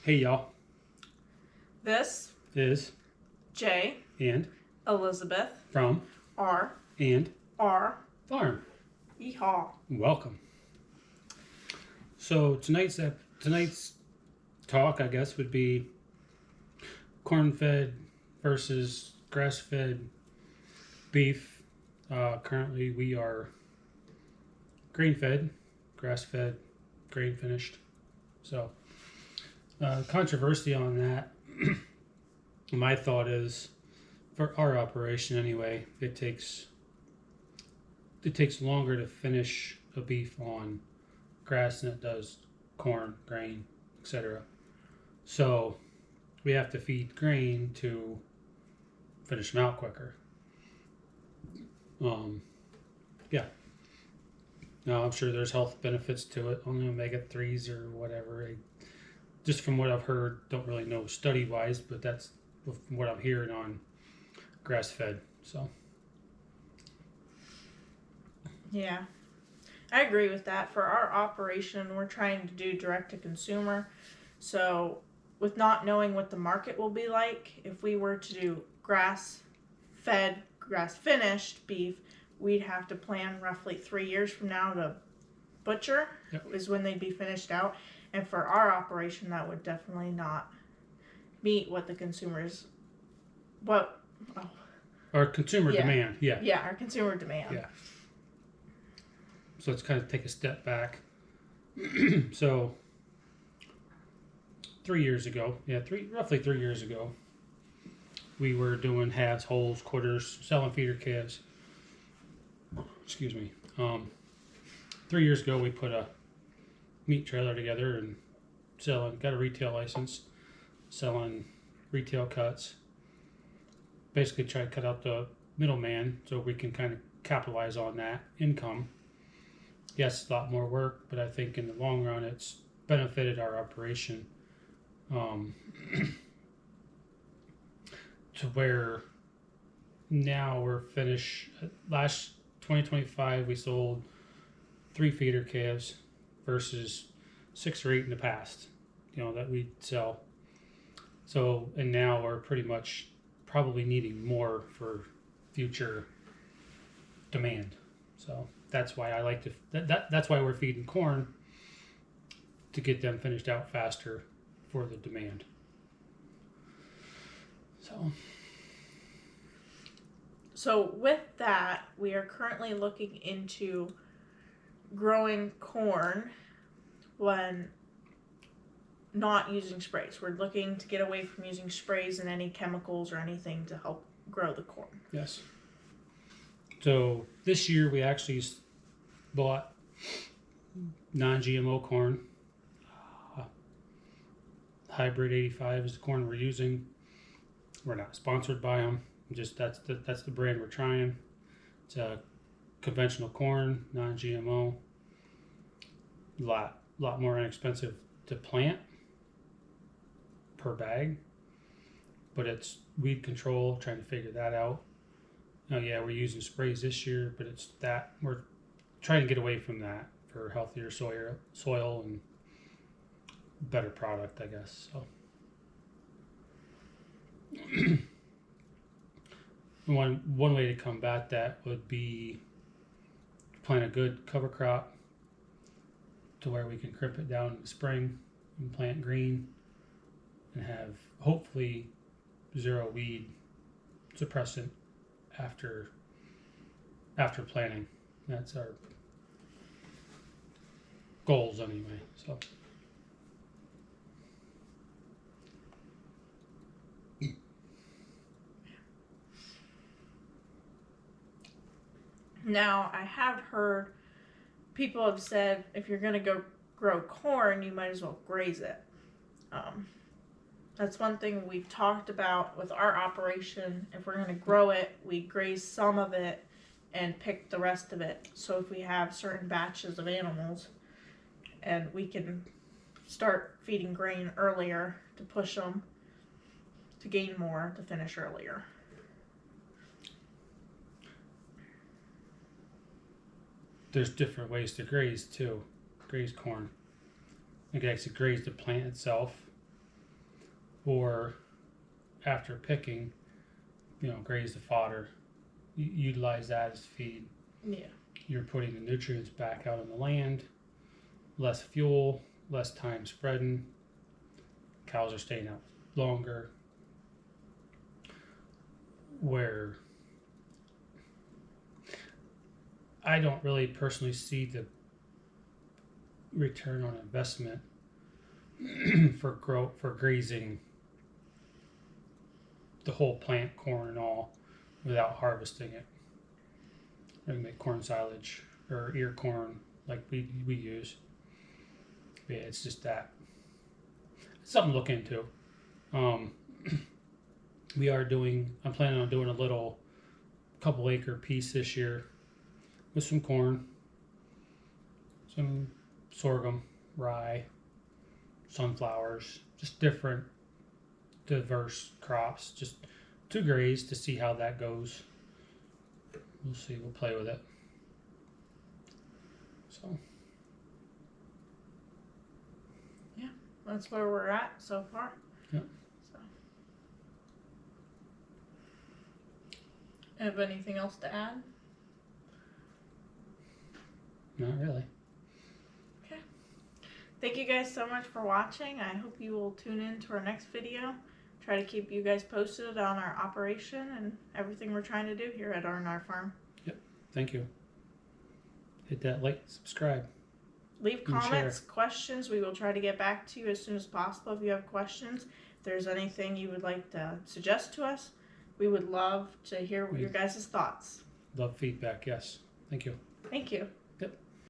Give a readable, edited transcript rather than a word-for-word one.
Hey y'all, This is J. and Elizabeth from R. and R. farm. Yeehaw. Welcome. So tonight's talk, I guess, would be corn-fed versus grass-fed beef. Currently, we are grain-fed, grass-fed, grain-finished. So, controversy on that. My thought is, for our operation anyway, it takes longer to finish a beef on grass than it does corn, grain, etc. So we have to feed grain to finish them out quicker. Yeah. Now I'm sure there's health benefits to it, only omega-3s or whatever. Just from what I've heard, don't really know study wise, but that's what I'm hearing on grass fed. So Yeah, I agree with that. For our operation, we're trying to do direct to consumer. So, with not knowing what the market will be like, if we were to do grass fed, grass finished beef, we'd have to plan roughly 3 years from now to butcher, Yep. is when they'd be finished out. And for our operation, that would definitely not meet what the consumers, what, oh, our consumer Yeah. demand, yeah, our consumer demand. Yeah. So let's kind of take a step back. So 3 years ago, roughly 3 years ago, we were doing halves, wholes, quarters, selling feeder calves. Excuse me. 3 years ago, we put a meat trailer together and got a retail license, selling retail cuts. Basically, try to cut out the middleman so we can kind of capitalize on that income. Yes, it's a lot more work, but I think in the long run, it's benefited our operation to where now we're finished. Last 2025, we sold 3 feeder calves versus 6 or 8 in the past, that we sell. So, and now we're pretty much probably needing more for future demand. So that's why I like to. That's why we're feeding corn to get them finished out faster for the demand. So with that, we are currently looking into growing corn when not using sprays. We're looking to get away from using sprays and any chemicals or anything to help grow the corn. Yes. So this year we actually bought non-GMO corn. Hybrid 85 is the corn we're using. We're not sponsored by them. Just that's the brand we're trying. It's a conventional corn, non-GMO. Lot more inexpensive to plant per bag, but it's weed control. Trying to figure that out. Oh yeah, we're using sprays this year, but it's that we're trying to get away from that for healthier soil and better product, I guess. So one way to combat that would be plant a good cover crop to where we can crimp it down in the spring and plant green and have hopefully zero weed suppressant after planting. That's our goals anyway. So now, I have heard people have said if you're going to go grow corn, you might as well graze it. That's one thing we've talked about with our operation. If we're going to grow it, we graze some of it and pick the rest of it. So if we have certain batches of animals, and we can start feeding grain earlier to push them to gain more to finish earlier. There's different ways to graze too. Graze corn. You can actually graze the plant itself. or after picking, graze the fodder, utilize that as feed. Yeah. You're putting the nutrients back out on the land, less fuel, less time spreading. Cows are staying out longer. Where I don't really personally see the return on investment for grazing the whole plant, corn and all, without harvesting it. We can make corn silage or ear corn like we use. But yeah, it's just that. It's something to look into. I'm planning on doing a little couple acre piece this year with some corn, some sorghum, rye, sunflowers, just different diverse crops, just to graze to see how that goes. We'll see. We'll play with it. So That's where we're at so far. Yep. So. Have anything else to add? not really. Thank you guys so much for watching. I hope you will tune in to our next video. Try to keep you guys posted on our operation and everything we're trying to do here at R&R Farm. Thank you. Hit that like, subscribe. Leave And comments, questions. We will try to get back to you as soon as possible if you have questions. If there's anything you would like to suggest to us, we would love to hear your guys' thoughts. Love feedback. Yes. Thank you. Thank you.